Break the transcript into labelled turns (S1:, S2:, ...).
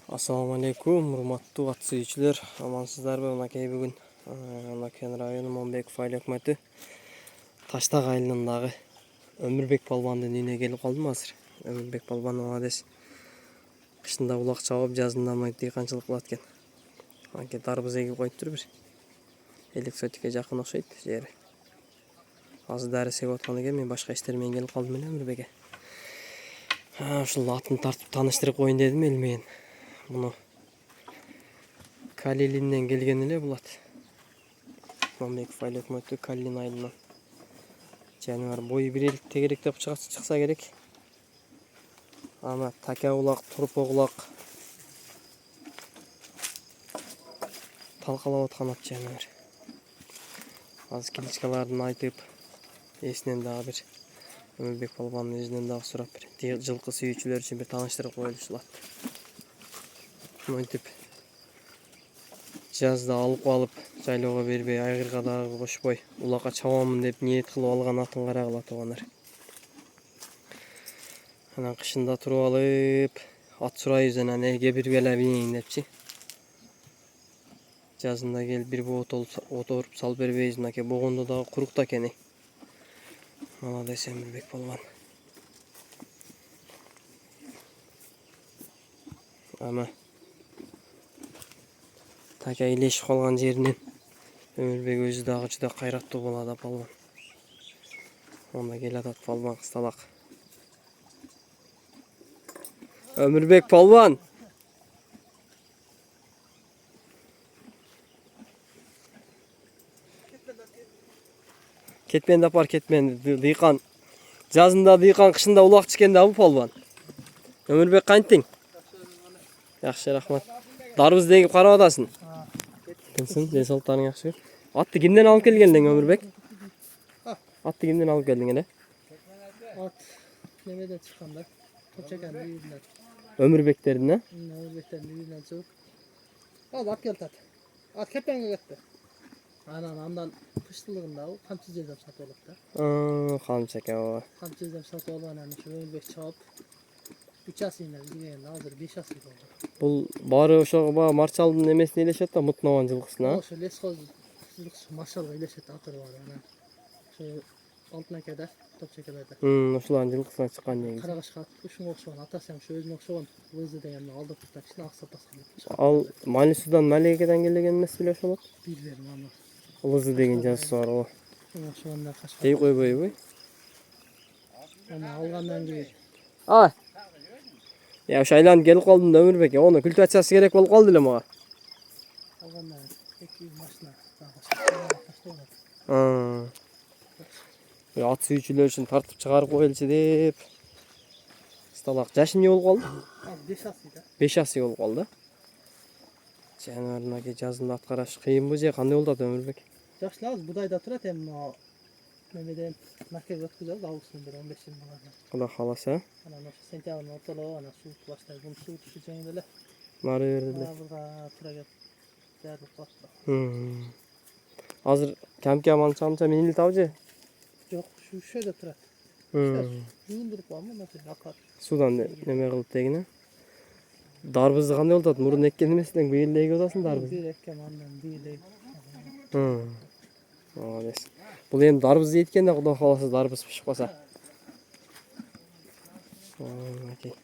S1: Assalamu alaikum, урматтуу ат сүйүүчүлөр. Амансыздарбы? Мынакей бүгүн Накен району Момбеков айыл өкмөтү Таштак айылындагы Өмүрбек балбандын үйүнө келип калдым азыр. Өмүрбек балбан адес кышында улак чабып, жазында дыйканчылык кылат экен. Анке дарбыз эгип коюптур бир. Элек сөтүккө жакын окшойт жери. Азыр дары сегип аткан экен, мен башка иштер менен келип калдым эле Өмүрбекке. Ушул атын тартып тааныштырып коеюн дедим эл менен. Муну Калилинден келген эле бул ат. Момбеков айыл өкмөтү Калилин айылынан. Жаныбар бою 1 элдик тегеректеп чыкса керек. Ана така улак, турпо улак талкалап аткан ат жаныбар. Азыр кличкаларын айтып, эсинен дагы бир Өмүрбек балбандын өзүнөн дагы сурап бир жылкы сүйүүчүлөр үчүн бир тааныштырып коелу ушул атты. Монтип жазда алып алып, жайлоого бербей, айгырга дагы кошпой, улакка чабамын деп ниет кылып алган атын карагыла туугандар. Анан кышында туруп алып, ат сурайбыз анан эге бир бела бинейин депчи. Жазында келип бир оторуп салып бербейбиз, мынакей богондо дагы курукта экен. Молодец Өмүрбек балбан. Ама така илешип калган жеринен Өмүрбек өзү дагы жүдө кайраттуу болот балбан. Онда келатат балбан кысталак. Өмүрбек балбан. Кетмен да бар кетмен дыйкан. Жазында дыйкан, кышында улак чикенде абы балбан. Өмүрбек кантиң? Жакшы, рахмат. Дарбыз дегип карап атасың? Кымсың, денсаулыктарың жакшы? Атты кимден алып келген элең Өмүрбек? Атты кимден алып келдиң эле?
S2: Ат немеден чыкканда, Топчаканын үйүнөн.
S1: Өмүрбектердин, а?
S2: Өмүрбектердин үйүнөн чыгып, алып келатат. Ат кепенге кетти. Андан кыштылыгында камчы жездеп сатып алат да.
S1: Камчы экен ооба.
S2: Камчы жездеп сатып алып анан ушу Өмүрбек чабып 3 асыйына кийгенде азыр 5 асый болду.
S1: Бул баары ошого баягы маршалдын эмесине илешет да, мутнован жылкысына.
S2: Ошо лескоз жылкысы маршалга илешет атырып алып анан. Ошо Алтынакеде, Топчакеде.
S1: Ушулардын жылкысына чыккан негизи.
S2: Карагашка ушунга окшогон, атасы ошо өзүнө окшогон Лызы деген алдырып туруп кичине ак сатасын.
S1: Ал Малисудан Малегеден келген эмес беле ошолот?
S2: Билбейм аны.
S1: Лызы деген жазысы бар го.
S2: Ошондой кашка.
S1: Дей койбойбу?
S2: Аны алгандан кийин.
S1: Я ошо айланып келип калдым да Өмүрбек, ону культивациясы керек болуп калды эле мага.
S2: Алгандан 2 машина таштап.
S1: Ат сүйүүчүлөр үчүн тартып чыгарып коелучу деп. Кысталак. Жашы эмне болуп калды?
S2: 5 асый да.
S1: 5 асый болуп калды. Жаныбарынаки жазында ат караш кыйынбы же кандай болуп атат Өмүрбек?
S2: Жакшы эле, будайда турат эми немеден накел өткүзөбүз августтун 15-ин баларына.
S1: Кудай кааласа.
S2: Анан ошо сентябрдын ортолугу анан суу баштайбыз. Бул суу түшүп жеңип эле.
S1: Нары берди эле.
S2: Буга тура келип жарылып калат.
S1: Азыр камки аманча миниле табы же?
S2: Жок, ушул жерде турат. Жуундуруп коем мынакей акат.
S1: Судан неме кылып дегине. Дарбызды кандай болуп атат? Мурун эккен эмес элең, быйыл эле эгип атасың дарбызды.
S2: Бир эккем андан бир.
S1: Молодец. Бул эми дарбыз дейт экен да, Кудай кааласа дарбыз пишип калса. Окей.